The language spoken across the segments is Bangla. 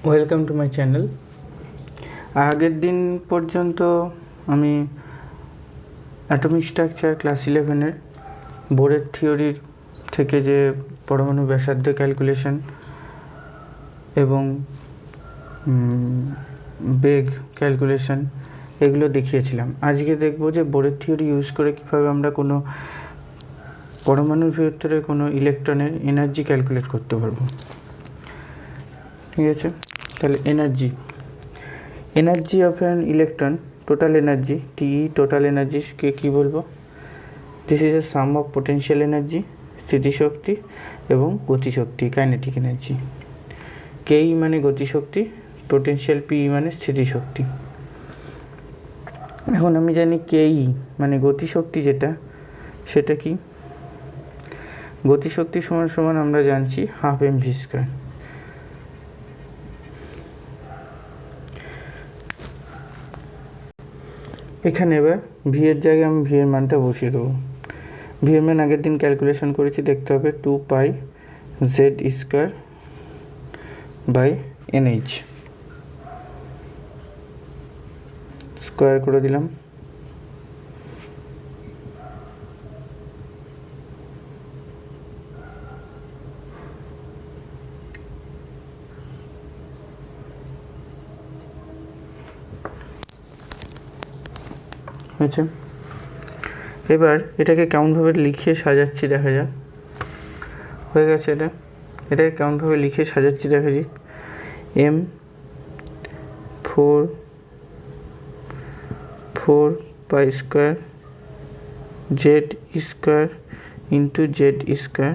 Welcome to my channel. আগের দিন পর্যন্ত আমি অ্যাটমিক স্ট্রাকচার ক্লাস 11-এর বোরের থিওরির থেকে যে পরমাণু ব্যাসার্ধ ক্যালকুলেশন এবং বেগ ক্যালকুলেশন এগুলো দেখিয়েছিলাম। আজকে দেখব যে বোরের থিওরি ইউজ করে কীভাবে আমরা কোনো পরমাণুর ভিতরে কোনো ইলেকট্রনের এনার্জি ক্যালকুলেট করতে পারবো। ঠিক আছে, তাহলে energy of an electron, total energy, TE total এনার্জিকে কী বলবো? This is a sum of potential energy, স্থিতিশক্তি এবং গতিশক্তি, কাইনেটিক এনার্জি। কেই মানে গতিশক্তি, পোটেনশিয়াল পি মানে স্থিতিশক্তি। এখন আমি জানি কেই মানে গতিশক্তি, যেটা সেটা কি? গতিশক্তি সমান সমান আমরা জানছি হাফ mv স্কয়ার। এখানে এবার ভি এর জায়গায় আমি ভি এর মানটা বসিয়ে দেবো। ভি এর মান আগের দিন ক্যালকুলেশন করেছি, দেখতে হবে 2 pi Z square by NH square করে দিলাম। আচ্ছা, এবার এটাকে কেমনভাবে লিখে সাজাচ্ছি দেখা যাক। হয়ে গেছে, এটাকে কেমনভাবে লিখে সাজাচ্ছি দেখা যাক। M 4 pi square Z square into Z square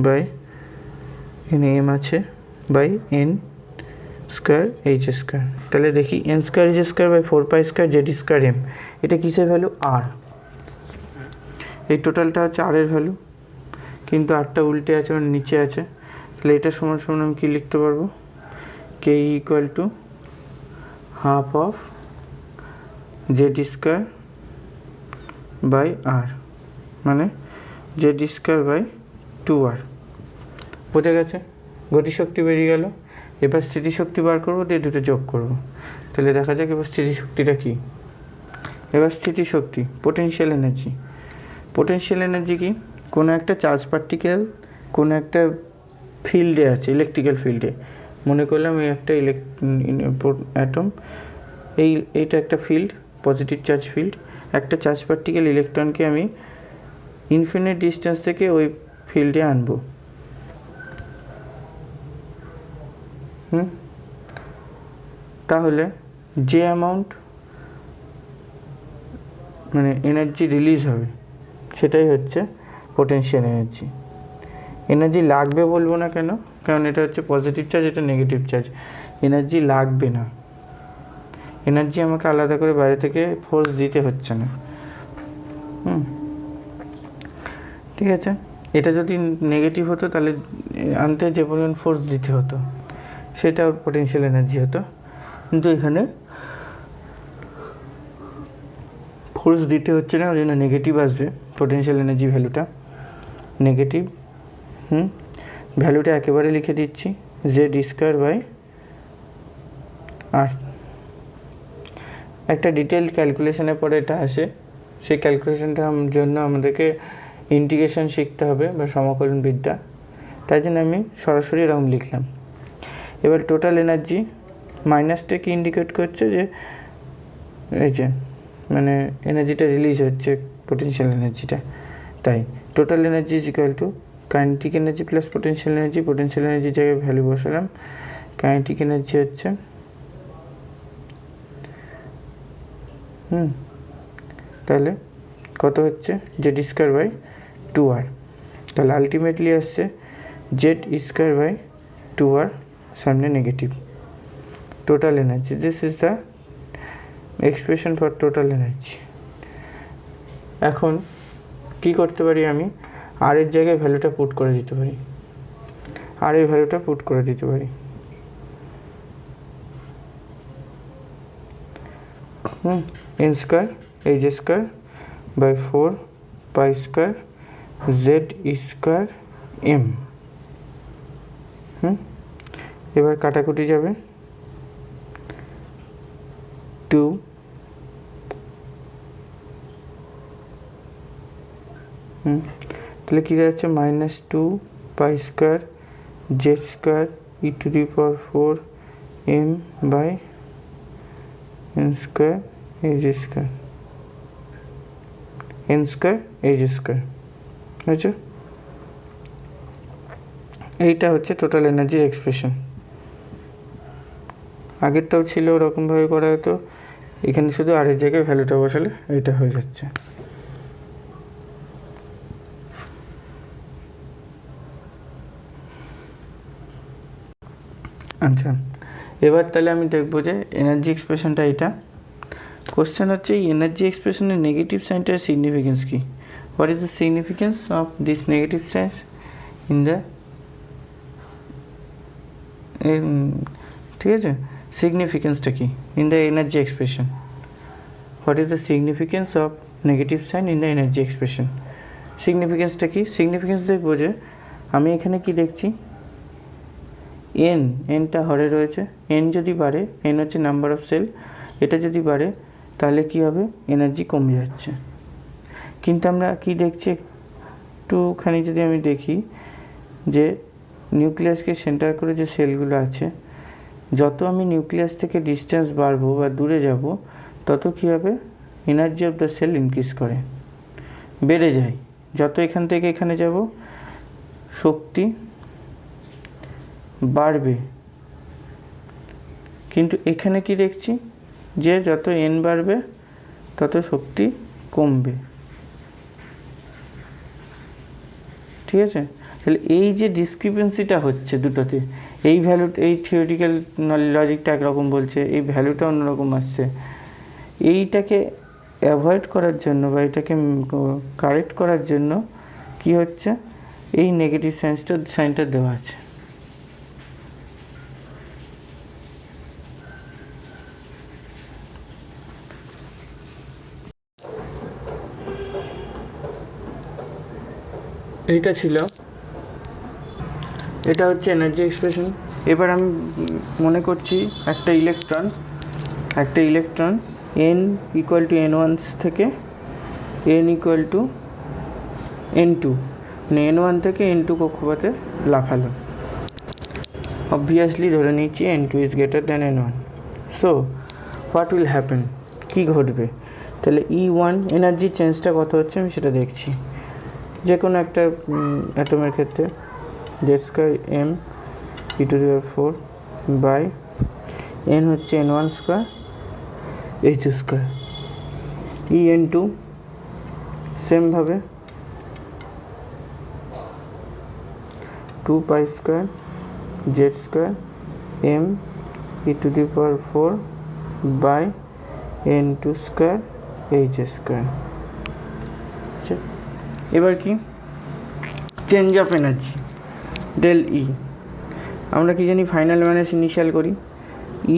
by এখানে এম আছে by N square H square. তাহলে দেখি N square H square by 4 pi square Z square M, এটা কিসের ভ্যালু? আর। এই টোটালটা হচ্ছে আর এর ভ্যালু, কিন্তু আরটা উল্টে আছে মানে নিচে আছে। তাহলে এটা সমান সমান আমি কী লিখতে পারবো? K equal to half of Z square by R, মানে জেড স্কোয়ার বাই 2r। বোঝা গেছে? গতিশক্তি বেরিয়ে গেল। এবার স্থিতিশক্তি বার করবো, দিয়ে দুটো যোগ করব। তাহলে দেখা যাক এবার স্থিতিশক্তিটা কী। এবার স্থিতিশক্তি পোটেনশিয়াল এনার্জি। পোটেনশিয়াল এনার্জি কি? কোনো একটা চার্জ পার্টিকেল কোনো একটা ফিল্ডে আছে, ইলেকট্রিক্যাল ফিল্ডে। মনে করলাম এই একটা অ্যাটম, এইটা একটা ফিল্ড, পজিটিভ চার্জ ফিল্ড। একটা চার্জ পার্টিকেল ইলেকট্রনকে আমি ইনফিনিট ডিস্টেন্স থেকে ওই ফিল্ডে আনবো। তাহলে যে অ্যামাউন্ট মানে এনার্জি রিলিজ হবে সেটাই হচ্ছে পোটেনশিয়াল এনার্জি। এনার্জি লাগবে বলবো না কেন? কারণ এটা হচ্ছে পজিটিভ চার্জ, এটা নেগেটিভ চার্জ। এনার্জি লাগবে না, এনার্জি আমাকে আলাদা করে বাইরে থেকে ফোর্স দিতে হচ্ছে না। ঠিক আছে, এটা যদি নেগেটিভ হতো তাহলে আনতে যে পরিমাণ ফোর্স দিতে হতো সেটা পোটেনশিয়াল এনার্জি হতো, কিন্তু এখানে ফোর্স দিতে হচ্ছে না, ওই জন্য নেগেটিভ আসবে পোটেনশিয়াল এনার্জি ভ্যালুটা, নেগেটিভ। ভ্যালুটা একেবারে লিখে দিচ্ছি জেড স্কোয়ার বাই আর। একটা ডিটেল ক্যালকুলেশনের পরে এটা আসে, সেই ক্যালকুলেশনটার জন্য আমাদেরকে ইন্টিগ্রেশন শিখতে হবে বা সমাকলন বিদ্যা, তাই জন্য আমি সরাসরি এরকম লিখলাম। এবার টোটাল এনার্জি মাইনাসটা কি ইন্ডিকেট করছে? যে এই যে মানে এনার্জিটা রিলিজ হচ্ছে, পোটেনশিয়াল এনার্জিটা। তাই total energy is equal two kinetic energy plus potential energy. Potential এনার্জির জায়গায় ভ্যালু বসালাম, কাইনেটিক এনার্জি হচ্ছে তাহলে কত হচ্ছে? Z square by 2r। তাহলে আলটিমেটলি আসছে জেড স্কোয়ার বাই 2r, সামনে negative. Total energy, this is the expression for total energy. এখন কি করতে পারি? আমি আর এর জায়গায় ভ্যালুটা পুট করে দিতে পারি, আর এর ভ্যালুটা পুট করে দিতে পারি। N square H square by 4 pi square Z square M. এবার কাটাকুটি যাবে, টু তাহলে কী যাচ্ছে minus two pi square Z square e to the power four M by N square H square N square H square. আচ্ছা, এইটা হচ্ছে টোটাল এনার্জির এক্সপ্রেশন। আগেরটাও ছিল ওরকমভাবে করা হতো, এখানে শুধু আর এর জায়গায় ভ্যালুটা বসালে এইটা হয়ে যাচ্ছে। আচ্ছা, এবার তাহলে আমি দেখবো যে এনার্জি এক্সপ্রেশনটা এটা। কোশ্চেন হচ্ছে এই এনার্জি এক্সপ্রেশনের নেগেটিভ সাইনটার সিগনিফিকেন্স কী? What is the significance of this negative signs in the, ঠিক আছে, সিগনিফিকেন্সটা কি in the energy expression? What is the significance of negative sign in the energy expression? সিগনিফিকেন্সটা কি? সিগনিফিকেন্স দেখবো যে আমি এখানে কি দেখছি, এনটা হরে রয়েছে, এন যদি বাড়ে, এন হচ্ছে নাম্বার অফ সেল, এটা যদি বাড়ে তাহলে কি হবে, এনার্জি কমে যাচ্ছে। কিন্তু আমরা কি দেখছি, একটুখানি যদি আমি দেখি যে নিউক্লিয়াসকে সেন্টার করে যে সেলগুলো আছে, যত আমি নিউক্লিয়াস থেকে ডিস্টেন্স বাড়বো বা দূরে যাব, তত কী হবে, energy of the cell increase করে, বেড়ে যায়। যত এখান থেকে এখানে যাব শক্তি বাড়বে। কিন্তু এখানে কি দেখছি যে যত এন বাড়বে তত শক্তি কমবে। ঠিক আছে, তাহলে এই যে ডিসক্রিপেন্সিটা হচ্ছে দুটোতে, এই ভ্যালু, এই থিওরিটিক্যাল লজিকটা একরকম বলছে, এই ভ্যালুটা অন্যরকম আসছে, এইটাকে অ্যাভয়েড করার জন্য বা এটাকে কারেক্ট করার জন্য কি হচ্ছে, এই নেগেটিভ সাইনটা দেওয়া আছে। এইটা ছিল, এটা হচ্ছে এনার্জি এক্সপ্রেশন। এবার আমি মনে করছি একটা electron N equal to N one থেকে N equal to N two, মানে এন ওয়ান থেকে এন টু কক্ষপথে লাফালো। অবভিয়াসলি ধরে নিচ্ছি N two is greater than N one. So what will happen, কী ঘটবে? তাহলে ই ওয়ান এনার্জি চেঞ্জটা কত হচ্ছে আমি সেটা দেখছি। যে কোনো একটা অ্যাটমের ক্ষেত্রে Z square M E to the power four by N হচ্ছে N one square H square, E N two সেমভাবে two pi square Z square M E to the power four by N two square H square. এবার কি change of energy del E, আমরা কি জানি ফাইনাল মাইনাস ইনিশিয়াল করি,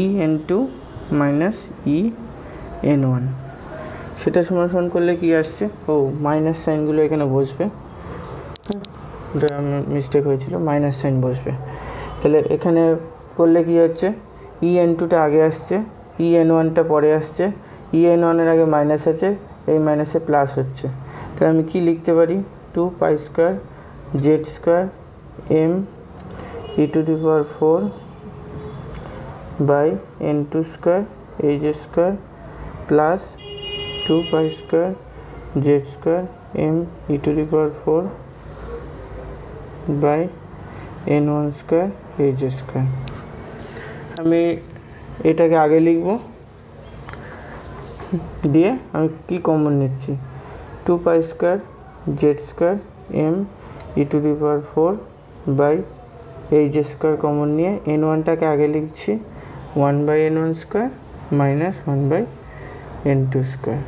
E N two minus E N one, সেটা সমান করলে কি আসছে, ও মাইনাস সাইনগুলো এখানে বসবে, ওটা মিস্টেক হয়েছিল, মাইনাস সাইন বসবে। তাহলে এখানে করলে কি হচ্ছে, ই এন টুটা আগে আসছে, ই এন ওয়ানটা পরে আসছে, ই এন ওয়ানের আগে মাইনাস আছে, এই মাইনাসে প্লাস হচ্ছে। তাহলে আমি কি লিখতে পারি, two pi square Z square M E to the power four by N two square H square plus two pi square Z square M E to the power four by N one square H square. আমি এটাকে আগে লিখব, দিয়ে আমি কি কমন নিচ্ছি, two pi square Z square M E to the power four by H square common নিয়ে এন ওয়ানটাকে আগে লিখছি, one by N one square minus one by N two square.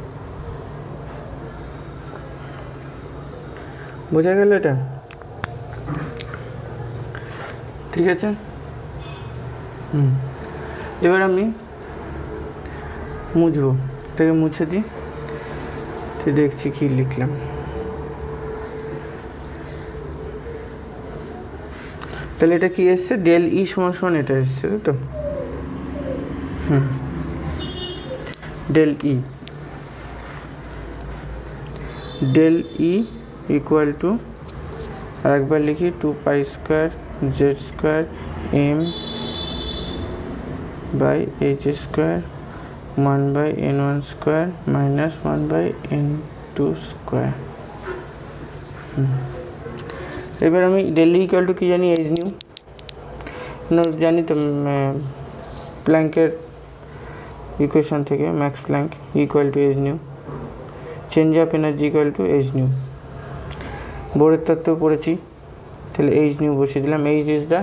বোঝা গেল এটা? ঠিক আছে, এবার আমি মুছবো, এটাকে মুছে দিই, তো দেখছি কি লিখলাম। তাহলে এটা কি এসছে, ডেল ই সমান সমান এটা এসছে, তাই তো? del E ইকুয়াল টু আর একবার লিখি 2 পাই square Z square M by H square 1 by n1 square minus 1 by n2 square. এবার আমি ডেল ই ইকুয়াল টু কী জানি, এইচ নিউ জানি তো, প্ল্যাঙ্কের ইকুয়েশন থেকে Max Planck equal to H nu, change of energy equal to H nu. বোরের তত্ত্ব পড়েছি, তাহলে এইচ নিউ বসিয়ে দিলাম। H is the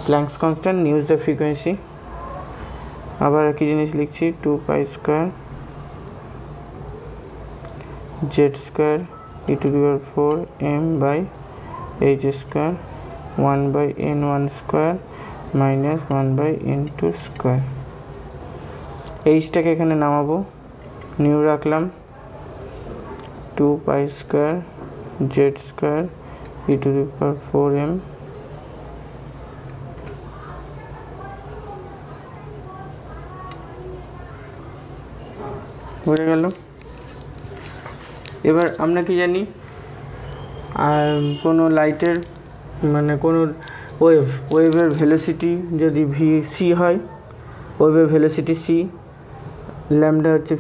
Planck's constant, nu is the frequency. আবার একই জিনিস লিখছি, 2 পাই square Z square e⁴ m by H square 1 by n1 square minus 1 by n2 square. এইচটাকে এখানে নামাবো, নিউ রাখলাম 2 পাই square Z square e⁴ m হয়ে গেল। এবার আমরা কি জানি, কোনো লাইটের মানে কোনো ওয়েভের ভেলোসিটি যদি সি হয়, ওয়েভের ভেলোসিটি সি, ল্যামডা হচ্ছে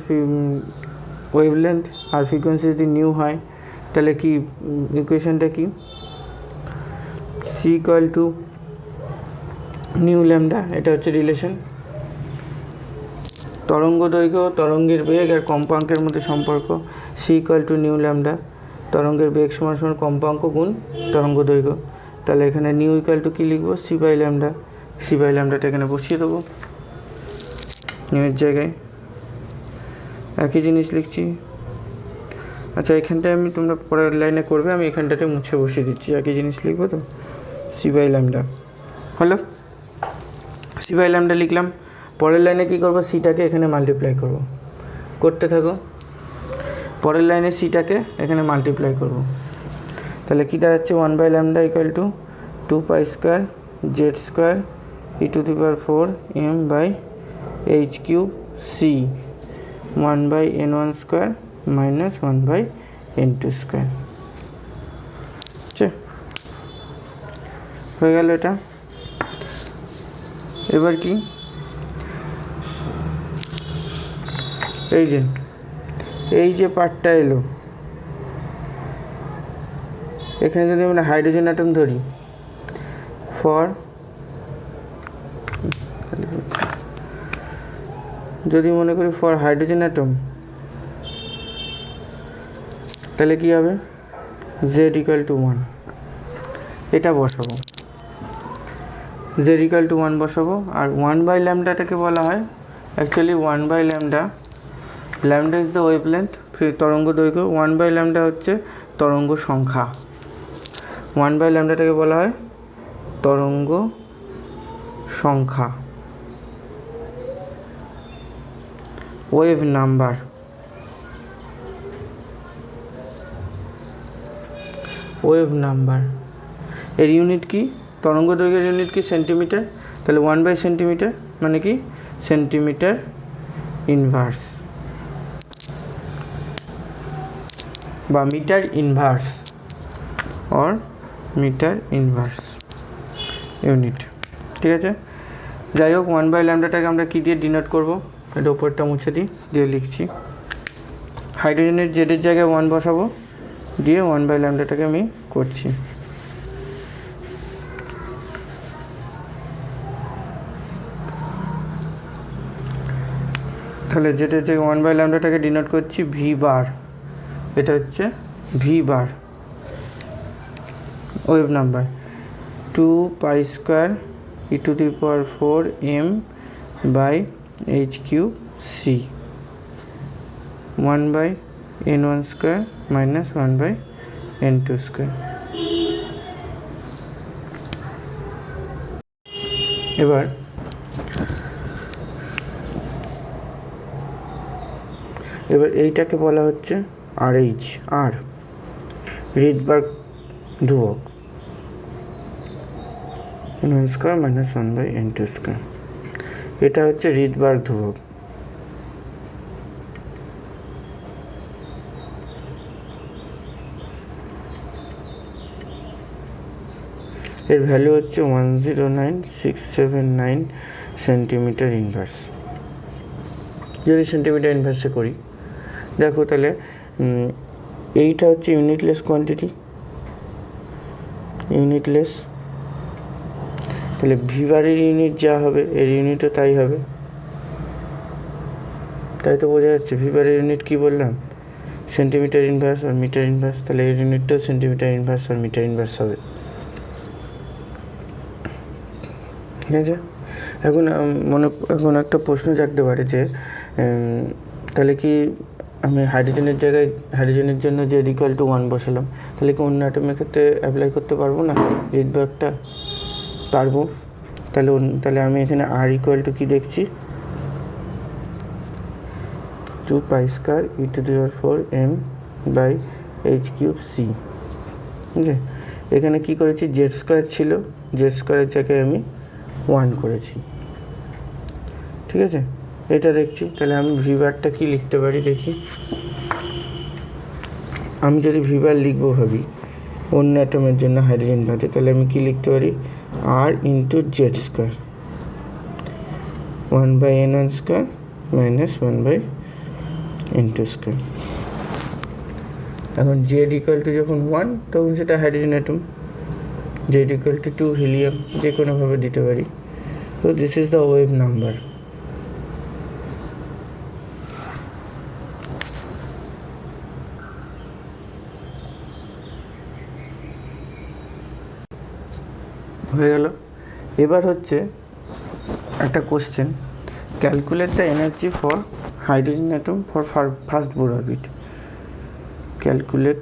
ওয়েভলেন্থ, আর ফ্রিকোয়েন্সি যদি নিউ হয়, তাহলে কি ইকুয়েশনটা কি, C equal to nu lambda, এটা হচ্ছে রিলেশন। তরঙ্গ দৈর্ঘ্য, তরঙ্গের বেগ আর কম্পাঙ্কের মধ্যে সম্পর্ক, C equal to nu lambda, তরঙ্গের বেগ সমান সমান কম্পাঙ্ক গুণ তরঙ্গ দৈর্ঘ্য। তাহলে এখানে নিউ ইকুয়াল টু কী লিখবো, C by lambda. C by ল্যামডাটা এখানে বসিয়ে দেবো নিউয়ের জায়গায়। একই জিনিস লিখছি। আচ্ছা, এখানটায় আমি, তোমরা পরের লাইনে করবে, আমি এখানটাতে মুছে বসিয়ে দিচ্ছি। একই জিনিস লিখবো তো, সি বাই ল্যামডা হলো। সি বাই ল্যামডা লিখলাম। পরের লাইনে কী করবো, সিটাকে এখানে মাল্টিপ্লাই করব, করতে থাকো। পরের লাইনে সিটাকে এখানে মাল্টিপ্লাই করব, তাহলে কী দাঁড়াচ্ছে, 1 by lambda equal to 2 pi square Z square e⁴ m by H cube C 1 by n1 square minus 1 by n2 square. হয়ে গেল এটা। এবার কি, এই যে পার্টটা এলো, এখানে যদি আমরা হাইড্রোজেন অ্যাটম ধরি, যদি মনে করি ফর হাইড্রোজেন অ্যাটম, তাহলে কি হবে, জেড ইকুয়াল টু 1, এটা বসাবো, জেড ইকুয়াল টু 1 বসাবো। আর 1 বাই ল্যামডাটাকে বলা হয় actually 1 by lambda, lambda is the wavelength, তরঙ্গ দৈর্ঘ্য, 1 বাই ল্যামডা হচ্ছে তরঙ্গ সংখ্যা। 1 বাই ল্যামডাটাকে বলা হয় তরঙ্গ সংখ্যা, ওয়েভ নাম্বার। ওয়েভ নাম্বার এর ইউনিট কি, তরঙ্গ দৈর্ঘ্যের ইউনিট কি, সেন্টিমিটার। তাহলে 1 বাই সেন্টিমিটার মানে কি, সেন্টিমিটার ইনভার্স বা metre inverse or metre inverse unit. ঠিক আছে, যাই হোক, 1 বাই ল্যামডাটাকে আমরা কী দিয়ে ডিনোট করব, এটা উপরটা মুছে দিই, দিয়ে লিখছি হাইড্রোজেনের জেডের জায়গায় 1 বসাবো, দিয়ে 1 বাই ল্যামডাটাকে আমি করছি। তাহলে জেডের জায়গায় 1 বাই ল্যামডাটাকে ডিনোট করছি ভি বার, এটা হচ্ছে V bar. Wave number 2 pi square e⁴ m by H cube C 1 by n1 square minus 1 by n2 square. এবার এইটাকে বলা হচ্ছে RH, আর রিডবার্গ ধ্রুবক, n1 square minus 1 by n2 square. এটা হচ্ছে রিডবার্গ ধ্রুবক। এর ভ্যালু হচ্ছে 109,679 সেন্টিমিটার ইনভার্স। যদি সেন্টিমিটার ইনভার্সে করি, দেখো তাহলে এইটা হচ্ছে ইউনিটলেস কোয়ান্টিটি, ইউনিটলেস, তাহলে ভিবারের ইউনিট যা হবে এর ইউনিটও তাই হবে, তাই তো বোঝা যাচ্ছে। ভিবারের ইউনিট কী বললাম, সেন্টিমিটার ইনভার্স আর মিটার ইনভার্স, তাহলে এর ইউনিটটাও সেন্টিমিটার ইনভার্স আর মিটার ইনভার্স হবে। ঠিক আছে, এখন এখন একটা প্রশ্ন জাগতে পারে যে তাহলে কি আমি হাইড্রোজেনের জায়গায় হাইড্রোজেনের জন্য যে ইকুয়াল টু 1 বসালাম, তাহলে কি অন্য অ্যাটমের ক্ষেত্রে অ্যাপ্লাই করতে পারবো না রিডবার্গটা? পারবো। তাহলে আমি এখানে আর ইকুয়াল টু কী দেখছি, 2π² e⁴m বাই h³ c। ঠিক আছে, এখানে কী করেছি, z² ছিল, z² জায়গায় আমি 1 করেছি। ঠিক আছে, এটা দেখছি। তাহলে আমি ভিবারটা কি লিখতে পারি দেখি। আমি যদি ভিবার লিখবো ভাবি অন্য অ্যাটমের জন্য হাইড্রোজেন বাদে, তাহলে আমি কি লিখতে পারি, r into z² 1/n1² minus 1/n2²। এখন z ইকুয়াল টু যখন 1 তখন সেটা hydrogen atom, z equal to 2 helium, যে কোনোভাবে দিতে পারি। তো this is the wave number. হয়ে গেল। এবার হচ্ছে একটা question, calculate the energy for hydrogen atom for first Bohr orbit. Calculate,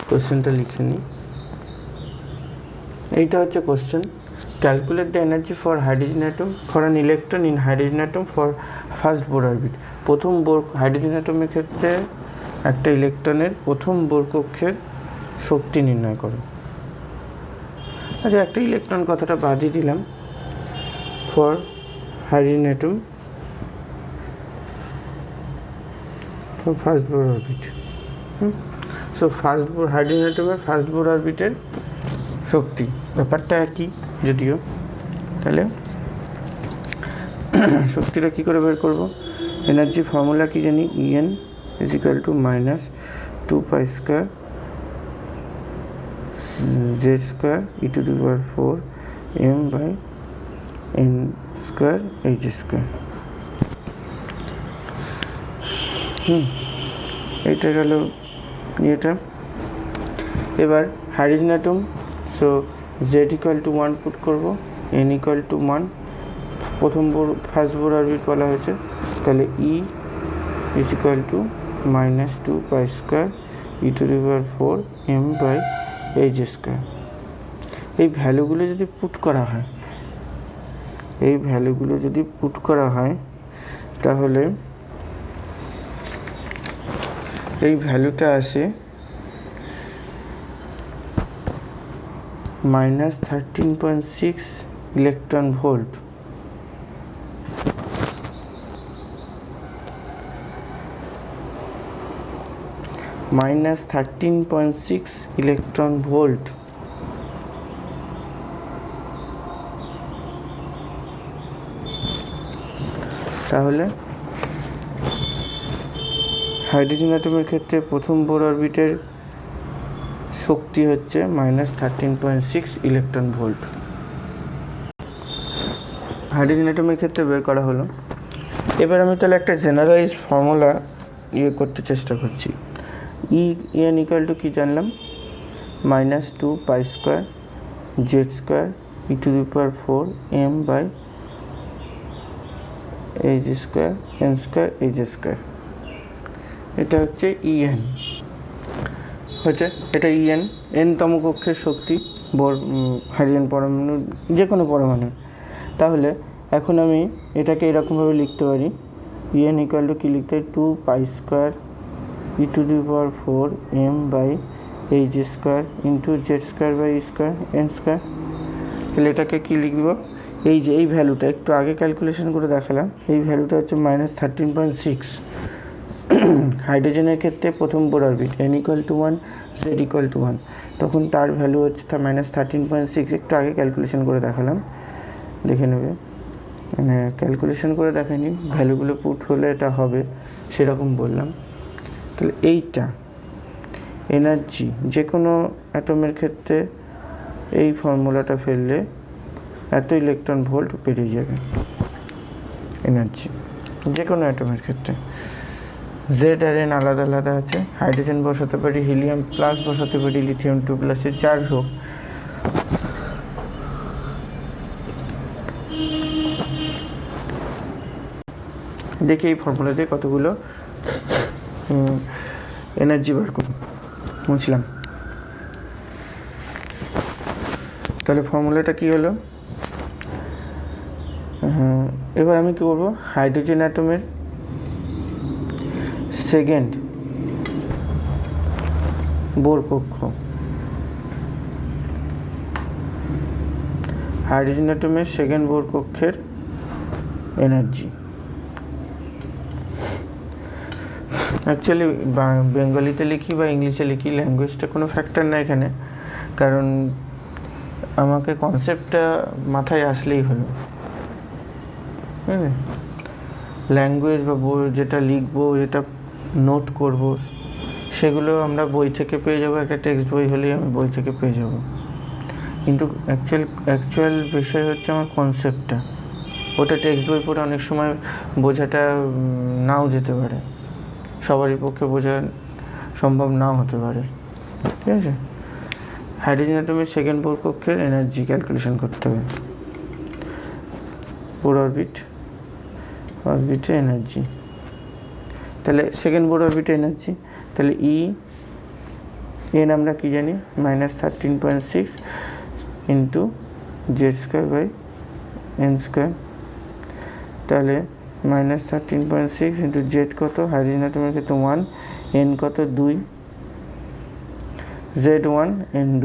কোশ্চেনটা লিখে নিই। এইটা হচ্ছে question, calculate the energy for hydrogen atom for an electron in hydrogen atom for first Bohr orbit. প্রথম বোর হাইড্রোজেন অ্যাটমের ক্ষেত্রে একটা ইলেকট্রনের প্রথম বোর কক্ষের শক্তি নির্ণয় করো। আচ্ছা, একটা ইলেকট্রন কথাটা বাদই দিলাম, for hydrogen atom for first Bohr orbit. So first Bohr hydrogen অ্যাটমের ফার্স্ট বোর অরবিটের শক্তি, ব্যাপারটা একই যদিও। তাহলে শক্তিটা কী করে বের করব, এনার্জি ফর্মুলা কি জানি, En is equal to minus 2π² z² e⁴ m by n² h²। এইটা গেল এটা। এবার hydrogen atom, so z equal to 1 put করবো, n ইকুয়াল টু 1, প্রথম বোর ফার্স্ট বোর অরবিট বলা হয়েছে, তাহলে E is equal to minus 2π² e⁴ m by h²। এই ভ্যালুগুলো যদি পুট করা হয়, তাহলে এই ভ্যালুটা আসে -13.6 ইলেকট্রন ভোল্ট। -13.6 electron volt. তাহলে হাইড্রোজেন অ্যাটমের ক্ষেত্রে প্রথম বোর অরবিটের শক্তি হচ্ছে -13.6 ইলেকট্রন ভোল্ট। হাইড্রোজেন অ্যাটমের ক্ষেত্রে বের করা হলো। এবার আমি তাহলে একটা জেনারেলাইজ ফর্মুলা করতে চেষ্টা করছি। En ইকুয়াল টু কী জানলাম, -2π² z² e⁴ m by h² n² h²। এটা হচ্ছে En হচ্ছে, এটা n-তম কক্ষের শক্তি হাইড্রোজেন পরমাণু, যে কোনো পরমাণু। তাহলে এখন আমি এটাকে এরকমভাবে লিখতে পারি, En ইকুয়াল টু কী লিখতে পারি, 2π² e⁴ m by h² into z² by n²। তাহলে এটাকে কী লিখব, এই ভ্যালুটা একটু আগে ক্যালকুলেশন করে দেখালাম, এই ভ্যালুটা হচ্ছে -13.6, হাইড্রোজেনের ক্ষেত্রে প্রথম বোর অরবিট n=1 z=1, তখন তার ভ্যালু হচ্ছে -13.6। একটু আগে ক্যালকুলেশন করে দেখালাম, দেখে নেবে, মানে ক্যালকুলেশন করে দেখাইনি, ভ্যালুগুলো পুট হলে এটা হবে সেরকম বললাম। তাহলে এইটা এনার্জি যে কোনো অ্যাটমের ক্ষেত্রে এই ফর্মুলাটা ফেললে এত ইলেকট্রন ভোল্ট বেরিয়ে যাবে এনার্জি, যে কোনো অ্যাটমের ক্ষেত্রে। জেড আর এন আলাদা আলাদা আছে, হাইড্রোজেন বসাতে পারি, হিলিয়াম প্লাস বসাতে পারি, লিথিয়াম 2+, যার হোক। দেখি এই ফর্মুলাতে কতগুলো এনার্জি বার করব, বুঝলাম। তাহলে ফর্মুলাটা কি হলো, এবার আমি কি করবো, হাইড্রোজেন অ্যাটমের সেকেন্ড বোর কক্ষ, হাইড্রোজেন অ্যাটমের সেকেন্ড বোর কক্ষের এনার্জি। অ্যাকচুয়ালি বেঙ্গলিতে লিখি বা ইংলিশে লিখি, ল্যাঙ্গুয়েজটা কোনো ফ্যাক্টর না এখানে, কারণ আমাকে কনসেপ্টটা মাথায় আসলেই হলো। ল্যাঙ্গুয়েজ বা বই যেটা লিখবো, যেটা নোট করব, সেগুলো আমরা বই থেকে পেয়ে যাবো, একটা টেক্সট বই হলেই আমি বই থেকে পেয়ে যাব। কিন্তু অ্যাকচুয়াল বিষয় হচ্ছে আমার কনসেপ্টটা, ওটা টেক্সট বই পড়ে অনেক সময় বোঝাটা নাও যেতে পারে, সবারই পক্ষে বোঝা সম্ভব নাও হতে পারে, ঠিক আছে। হাইড্রোজেন অ্যাটমের সেকেন্ড বোর কক্ষের এনার্জি ক্যালকুলেশন করতে হবে, বোর অরবিটে এনার্জি। তাহলে সেকেন্ড বোর অরবিটে এনার্জি, তাহলে এন আমরা কি জানি, -13.6 ইন্টু z²/n²। তাহলে -13.6 ইন্টু জেড কত, হাইড্রোজেন অ্যাটমের ক্ষেত্রে 1, এন কত 2, z1 n2,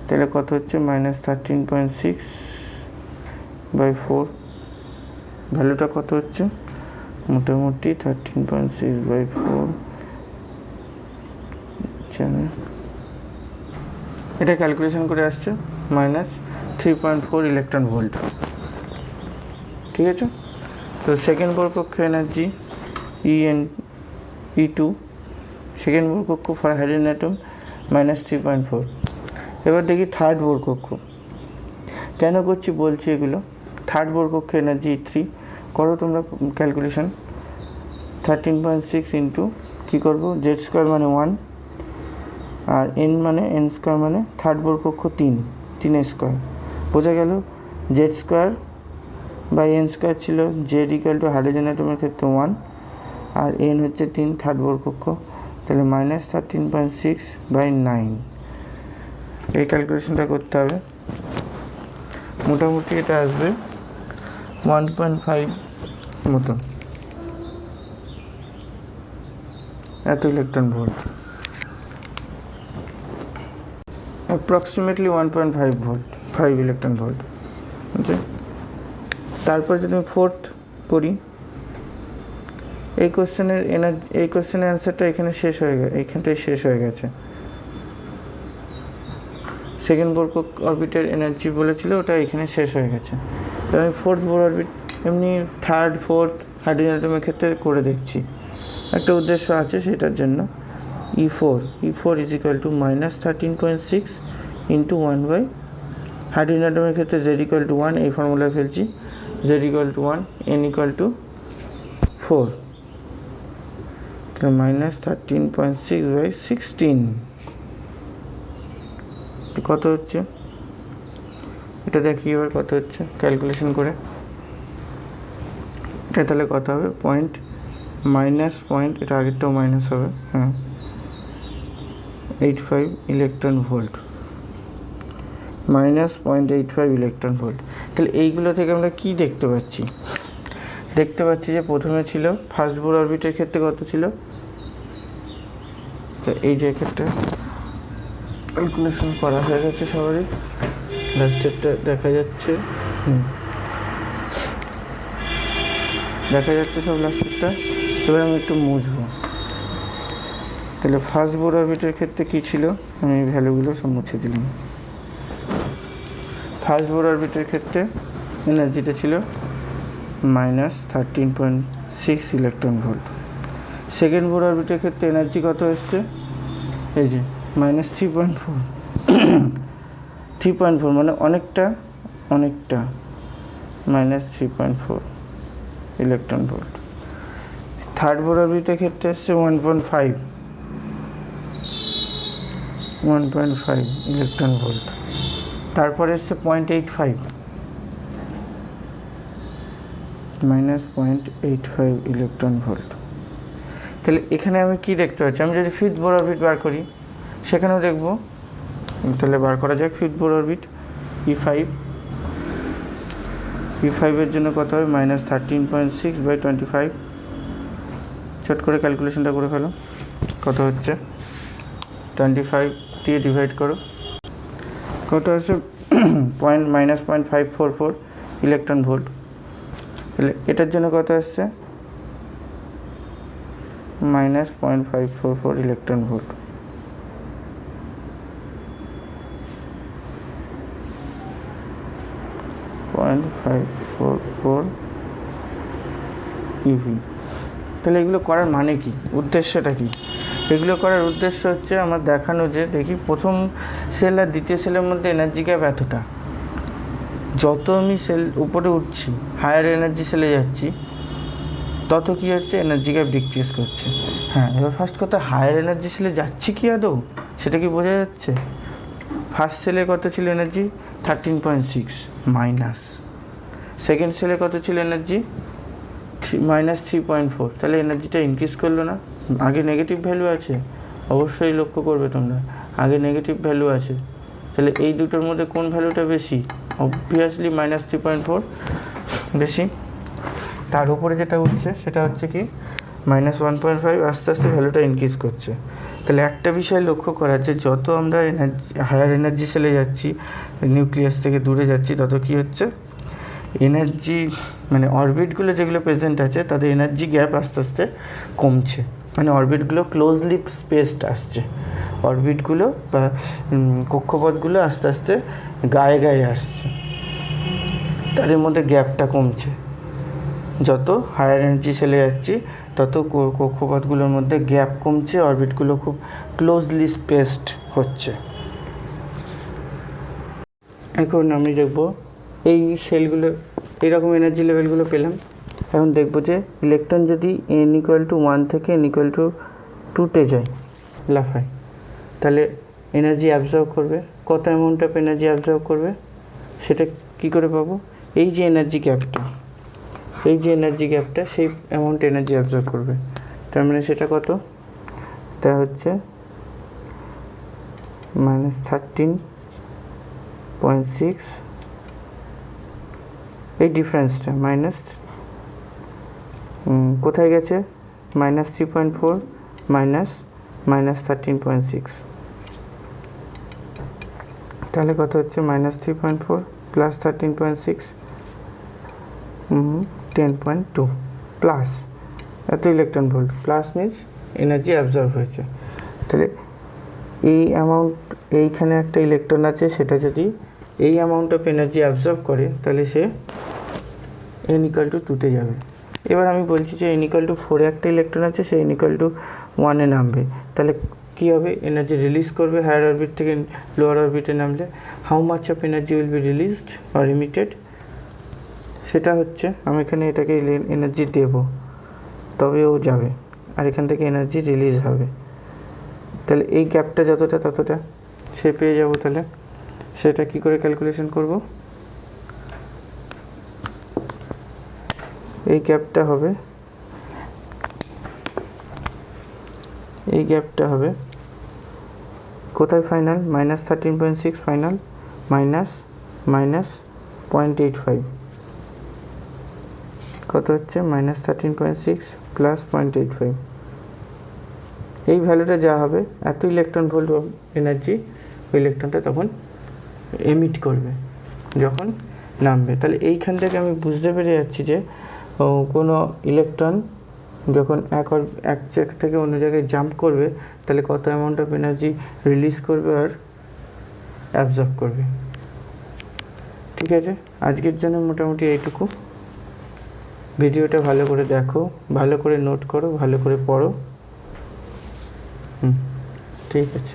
তাহলে কত হচ্ছে -13.6/4, ভ্যালুটা কত হচ্ছে মোটামুটি 13.6/4, এটা ক্যালকুলেশন করে আসছে -3.4 ইলেকট্রন ভোল্ট, ঠিক আছে। তো সেকেন্ড বোর কক্ষ এনার্জি E2, সেকেন্ড বোর কক্ষ ফর হাইড্রোজেন অ্যাটম -3.4। এবার দেখি থার্ড বোর কক্ষ, কেন করছি বলছি এগুলো। থার্ড বোর কক্ষ এনার্জি E3, করো তোমরা ক্যালকুলেশন। 13.6 ইন্টু কী করবো, z² মানে 1, আর n মানে n² মানে থার্ড বোর কক্ষ 3 বোঝা গেল। z²/n² ছিল, z= হাইড্রোজেন অ্যাটমের ক্ষেত্রে 1, আর n হচ্ছে 3 থার্ড বোর কক্ষ, তাহলে -13.6/9। এই ক্যালকুলেশনটা করতে হবে, মোটামুটি এটা আসবে 1.5 মতো, এত electron volt, approximately 1.5 volt, 5 electron volt, বুঝছে। তারপর যদি আমি ফোর্থ করি, এই কোশ্চেনের অ্যান্সারটা এইখানটাই শেষ হয়ে গেছে। সেকেন্ড বোর অরবিটের এনার্জি বলেছিল, ওটা এখানে শেষ হয়ে গেছে। তো আমি ফোর্থ বোর অরবিট, এমনি থার্ড ফোর্থ হাইড্রোজেন অ্যাটমের ক্ষেত্রে করে দেখছি, একটা উদ্দেশ্য আছে সেটার জন্য। E4 -13.6 ইন্টু 1/, হাইড্রোজেন অ্যাটমের ক্ষেত্রে z=1, এই ফর্মুলায় ফেলছি, z=1, n=4, -13.6/16 কত হচ্ছে, এটা দেখি এবার কত হচ্ছে ক্যালকুলেশন করে। এটা তাহলে কত হবে, পয়েন্ট, এটা আগেরটাও মাইনাস হবে, হ্যাঁ, 85 ইলেকট্রন ভোল্ট, -0.85 ইলেকট্রন ভোল্ট। তাহলে এইগুলো থেকে আমরা কি দেখতে পাচ্ছি যে প্রথমে ছিল ফার্স্ট বোর অরবিটের ক্ষেত্রে কত ছিল, তো এই যে ক্ষেত্রে ক্যালকুলেশন করা হয়ে গেছে সবারই, লাস্টেরটা দেখা যাচ্ছে। দেখা যাচ্ছে সব লাস্টেরটা। এবার আমি একটু মুছবো। তাহলে ফার্স্ট বোর অরবিটের ক্ষেত্রে কী ছিল, আমি ভ্যালুগুলো সব মুছে দিলাম। ফার্স্ট বোর অরবিটের ক্ষেত্রে এনার্জিটা ছিল -13.6 ইলেকট্রন ভোল্ট। সেকেন্ড বোর অরবিটের ক্ষেত্রে এনার্জি কত এসছে, এই যে -3.4 3.4 মানে অনেকটা -3.4 ইলেকট্রন ভোল্ট। থার্ড বোর অরবিটের ক্ষেত্রে এসছে 1.5 ইলেকট্রন ভোল্ট। তারপরে এসছে 0.85 -0.85 ইলেকট্রন ভোল্ট। তাহলে এখানে আমি কি দেখতে পাচ্ছি, আমি যদি ফিফথ বোর অরবিট বার করি সেখানেও দেখব। তাহলে বার করা যাক ফিফথ বোর অরবিট। E5 এর জন্য কত হবে, -13.6/25। চট করে ক্যালকুলেশনটা করে ফেলো, কত হচ্ছে, 25 দিয়ে ডিভাইড করো, কত আছে, -0.544 ইলেকট্রন ভোল্ট। তাহলে এটার জন্য কত আসছে, -0.544 ইলেকট্রন ভোল্ট। ইভি। তাহলে এগুলো করার মানে কি, উদ্দেশ্যটা কি? এগুলো করার উদ্দেশ্য হচ্ছে আমার দেখানো যে দেখি প্রথম সেল আর দ্বিতীয় সেলের মধ্যে এনার্জি গ্যাপ এতটা, যত আমি সেল উপরে উঠছি হায়ার এনার্জি সেলে যাচ্ছি তত কী হচ্ছে, এনার্জি গ্যাপ ডিক্রিজ করছে। হ্যাঁ, এবার ফার্স্ট কথা, হায়ার এনার্জি সেলে যাচ্ছি কি আদৌ, সেটা কি বোঝা যাচ্ছে? ফার্স্ট সেলে কত ছিল এনার্জি, 13.6 মাইনাস। সেকেন্ড সেলে কত ছিল এনার্জি, -3.4। তাহলে এনার্জিটা ইনক্রিজ করলো না? আগে নেগেটিভ ভ্যালু আছে, অবশ্যই লক্ষ্য করবে তোমরা, আগে নেগেটিভ ভ্যালু আছে। তাহলে এই দুটোর মধ্যে কোন ভ্যালুটা বেশি? অবভিয়াসলি -3.4 বেশি। তার উপরে যেটা উঠছে সেটা হচ্ছে কি -1.5, আস্তে আস্তে ভ্যালুটা ইনক্রিজ করছে। তাহলে একটা বিষয় লক্ষ্য করা যে যত আমরা হায়ার এনার্জি সেলে যাচ্ছি, নিউক্লিয়াস থেকে দূরে যাচ্ছি, তত কী হচ্ছে, এনার্জি মানে অরবিটগুলো যেগুলো প্রেজেন্ট আছে তাদের এনার্জি গ্যাপ আস্তে আস্তে কমছে, মানে অরবিটগুলো ক্লোজলি স্পেসড আসছে, অরবিটগুলো বা কক্ষপথগুলো আস্তে আস্তে গায়ে গায়ে আসছে, তাদের মধ্যে গ্যাপটা কমছে। যত হায়ার এনার্জি সেলে যাচ্ছি তত কক্ষপথগুলোর মধ্যে গ্যাপ কমছে, অরবিটগুলো খুব ক্লোজলি স্পেসড হচ্ছে। এখন আমি দেখব এই সেলগুলো, এইরকম এনার্জি লেভেলগুলো পেলাম। এখন দেখব যে ইলেকট্রন যদি n=1 থেকে n=2 যায়, লাফায়, তাহলে এনার্জি অ্যাবজর্ব করবে, কত অ্যামাউন্ট অফ এনার্জি অ্যাবজর্ব করবে সেটা কি করে পাবো, এই যে এনার্জি গ্যাপটা, এই যে এনার্জি গ্যাপটা সেই অ্যামাউন্ট এনার্জি অ্যাবজর্ব করবে। তার মানে সেটা কত, তা হচ্ছে -13.6, এই ডিফারেন্সটা কোথায় গেছে, -3.4 -13.6, তাহলে কত হচ্ছে, -3.4 + 13.6 10.2 প্লাস এত electron volt, plus means energy absorb হয়েছে। তাহলে এই অ্যামাউন্ট, এইখানে একটা ইলেকট্রন আছে, সেটা যদি এই অ্যামাউন্ট অফ এনার্জি অ্যাবজর্ব করে তাহলে সে n=2 যাবে। এবার আমি বলছি যে n=4 একটা ইলেকট্রন আছে, সে n=1 নামবে, তাহলে কী হবে, এনার্জি রিলিজ করবে হায়ার অরবিট থেকে লোয়ার অরবিটে নামলে। How much of energy will be released or emitted, সেটা হচ্ছে আমি এখানে এটাকে এনার্জি দেব তবে ও যাবে, আর এখান থেকে এনার্জি রিলিজ হবে। তাহলে এই গ্যাপটা যতটা ততটা সে পেয়ে যাব। তাহলে সেটা কি করে ক্যালকুলেশন করব, এই গ্যাপটা কোথায় ফাইনাল, -13.6 ফাইনাল, -0.85, কত হচ্ছে, -13.6 + 0.85, এই ভ্যালুটা যা হবে, এত ইলেকট্রন ভোল্ট এনার্জি ওই ইলেকট্রনটা তখন এমিট করবে যখন নামবে। তাহলে এইখান থেকে আমি বুঝতে পেরে যাচ্ছি যে কোনো ইলেকট্রন যখন এক জায়গা থেকে অন্য জায়গায় জাম্প করবে তাহলে কত অ্যামাউন্ট অফ এনার্জি রিলিজ করবে আর অ্যাবজর্ব করবে। ঠিক আছে, আজকের জন্য মোটামুটি এইটুকু। ভিডিওটা ভালো করে দেখো, ভালো করে নোট করো, ভালো করে পড়ো। ঠিক আছে।